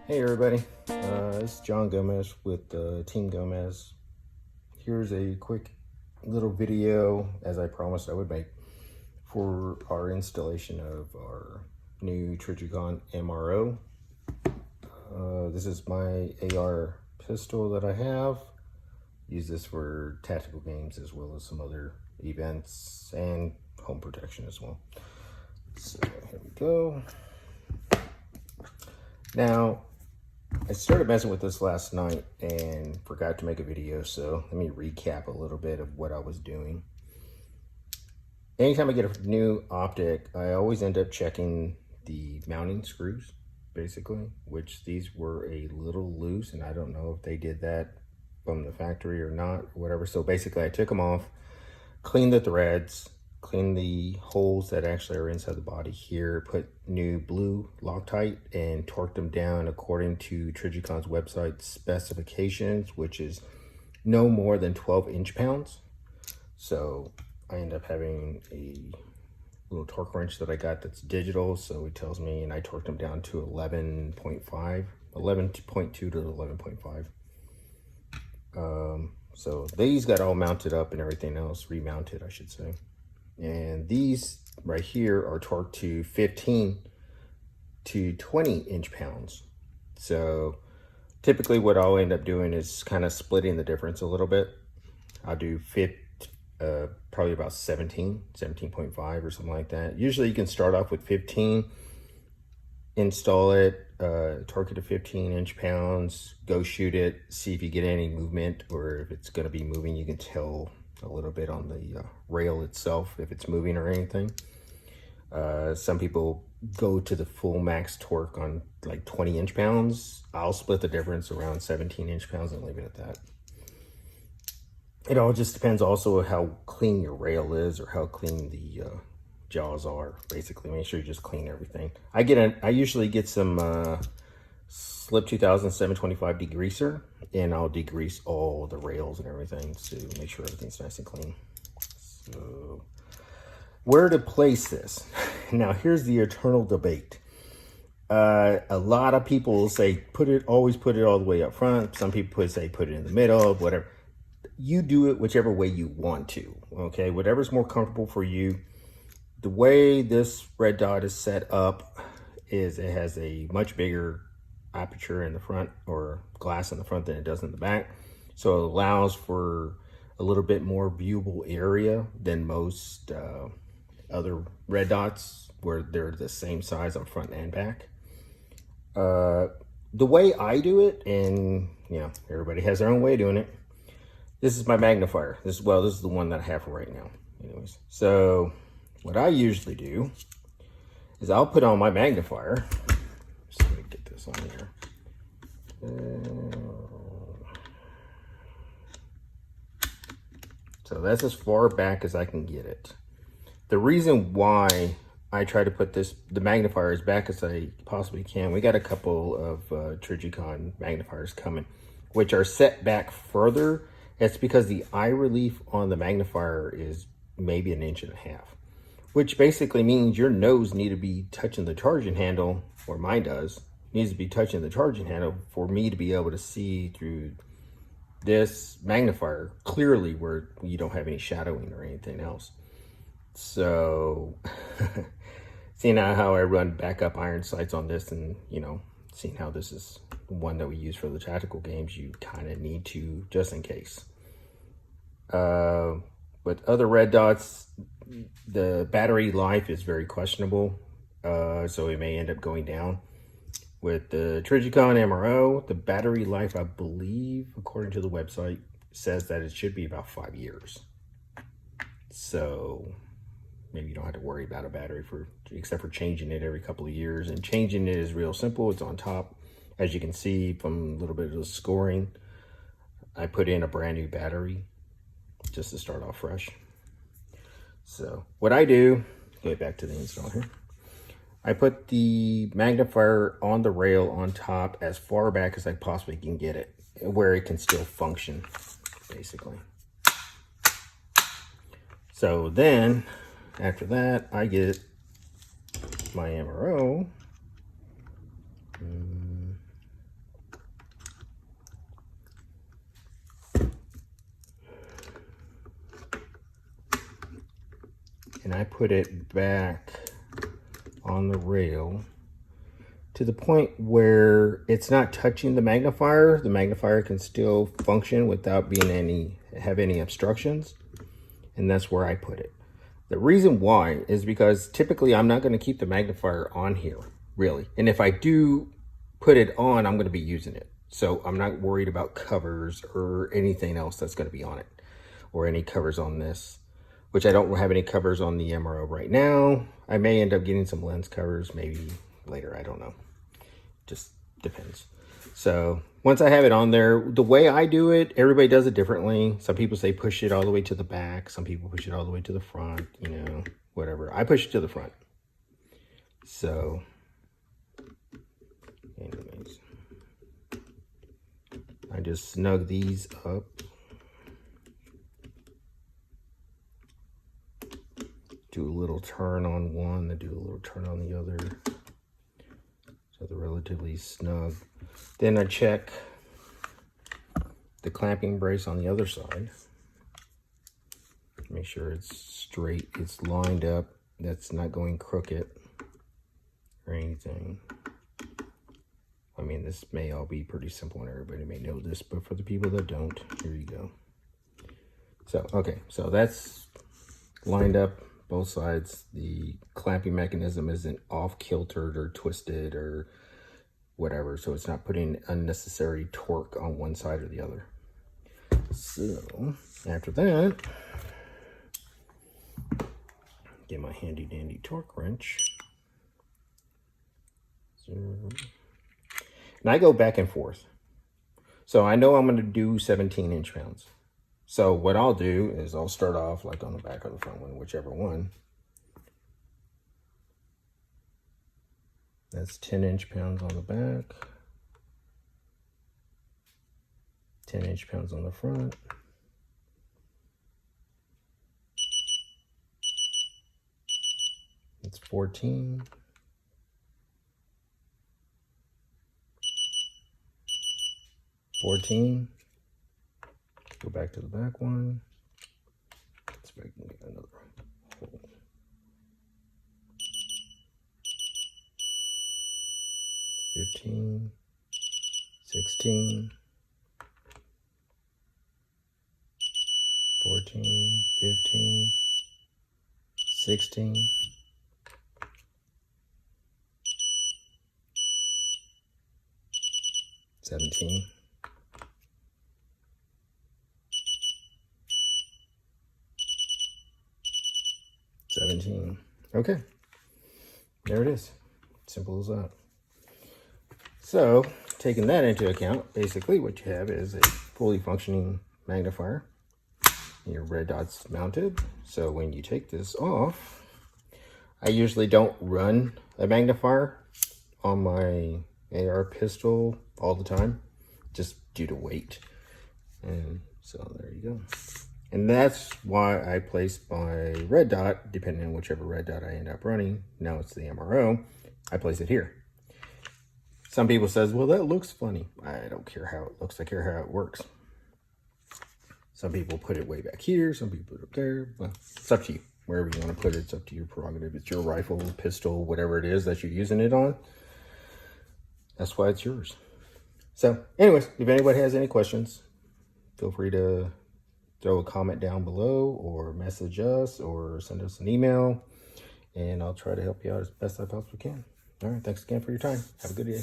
Hey everybody, this is John Gomez with Team Gomez. Here's a quick little video, as I promised I would make, for our installation of our new Trijicon MRO. This is my AR pistol that I have. Use this for tactical games as well as some other events and home protection as well. So here we go. Now, I started messing with this last night and forgot to make a video, so let me recap a little bit of what I was doing. Anytime I get a new optic, I always end up checking the mounting screws, basically, which these were a little loose, and I don't know if they did that from the factory or not, or whatever. So basically, I took them off, cleaned the threads, cleaned the holes that actually are inside the body here, put new blue Loctite, and torqued them down according to Trijicon's website specifications, which is no more than 12 inch-pounds. So I end up having a little torque wrench that I got that's digital, so it tells me, and I torqued them down to 11.5, 11.2 to 11.5. So these got all mounted up and everything else, remounted, I should say. And these right here are torqued to 15 to 20 inch-pounds. So typically what I'll end up doing is kind of splitting the difference a little bit. I'll do probably about 17.5 or something like that. Usually you can start off with 15, install it, torque it to 15 inch-pounds, go shoot it, see if you get any movement, or if it's going to be moving, you can tell a little bit on the rail itself if it's moving or anything. Some people go to the full max torque on like 20 inch-pounds. I'll split the difference around 17 inch-pounds and leave it at that. It all just depends also how clean your rail is or how clean the jaws are. Basically, make sure you just clean everything. I usually get some Slip 2000 725 degreaser, and I'll degrease all the rails and everything to make sure everything's nice and clean. So, where to place this? Now, here's the eternal debate. A lot of people will say always put it all the way up front. Some people say put it in the middle, whatever. You do it whichever way you want to. Okay, whatever's more comfortable for you. The way this red dot is set up is it has a much bigger aperture in the front, or glass in the front, than it does in the back, so it allows for a little bit more viewable area than most other red dots where they're the same size on front and back. The way I do it, and you know, everybody has their own way of doing it. This is my magnifier. This is the one that I have for right now. Anyways, so what I usually do is I'll put on my magnifier. Just let me get this on here. So that's as far back as I can get it. The reason why I try to put the magnifier as back as I possibly can, we got a couple of Trijicon magnifiers coming, which are set back further. It's because the eye relief on the magnifier is maybe 1.5 inches, which basically means your nose need to be touching the charging handle, or mine does, needs to be touching the charging handle for me to be able to see through this magnifier clearly where you don't have any shadowing or anything else. So seeing how I run backup iron sights on this, and you know, seeing how this is the one that we use for the tactical games, you kind of need to, just in case. With other red dots, the battery life is very questionable, so it may end up going down. With the Trijicon MRO, the battery life, I believe, according to the website, says that it should be about 5 years. So maybe you don't have to worry about a battery except for changing it every couple of years. And changing it is real simple. It's on top. As you can see from a little bit of the scoring, I put in a brand new battery just to start off fresh. So what I do, go back to the install here. I put the magnifier on the rail on top as far back as I possibly can get it, where it can still function, basically. So then, after that, I get my MRO. and I put it back on the rail to the point where it's not touching the magnifier can still function without being have any obstructions. And that's where I put it. The reason why is because typically I'm not going to keep the magnifier on here, really. And if I do put it on, I'm going to be using it. So I'm not worried about covers or anything else that's going to be on it, or any covers on this, which I don't have any covers on the MRO right now. I may end up getting some lens covers maybe later, I don't know. Just depends. So once I have it on there, the way I do it, everybody does it differently. Some people say push it all the way to the back. Some people push it all the way to the front, you know, whatever. I push it to the front. So, anyways, I just snug these up. Do a little turn on one, then do a little turn on the other. So they're relatively snug. Then I check the clamping brace on the other side. Make sure it's straight, it's lined up, that's not going crooked or anything. I mean, this may all be pretty simple and everybody may know this, but for the people that don't, here you go. So, okay, so that's lined up both sides. The clamping mechanism isn't off kiltered or twisted or whatever, so it's not putting unnecessary torque on one side or the other. So after that, get my handy dandy torque wrench. And I go back and forth. So I know I'm going to do 17 inch-pounds. So what I'll do is I'll start off like on the back or the front one, whichever one. That's 10 inch-pounds on the back, 10 inch-pounds on the front. It's 14. 14. Go back to the back one. Let's see if I can get another hole. 15, 16, 14, 15, 16, 17. 17. Okay, there it is. Simple as that. So, taking that into account, basically what you have is a fully functioning magnifier. Your red dot's mounted. So when you take this off, I usually don't run a magnifier on my AR pistol all the time, just due to weight. And so there you go. And that's why I place my red dot, depending on whichever red dot I end up running. Now it's the MRO. I place it here. Some people says, well, that looks funny. I don't care how it looks. I care how it works. Some people put it way back here. Some people put it up there. Well, it's up to you. Wherever you want to put it, it's up to your prerogative. It's your rifle, pistol, whatever it is that you're using it on. That's why it's yours. So anyways, if anybody has any questions, feel free to throw a comment down below or message us or send us an email, and I'll try to help you out as best I possibly can. All right, thanks again for your time. Have a good day.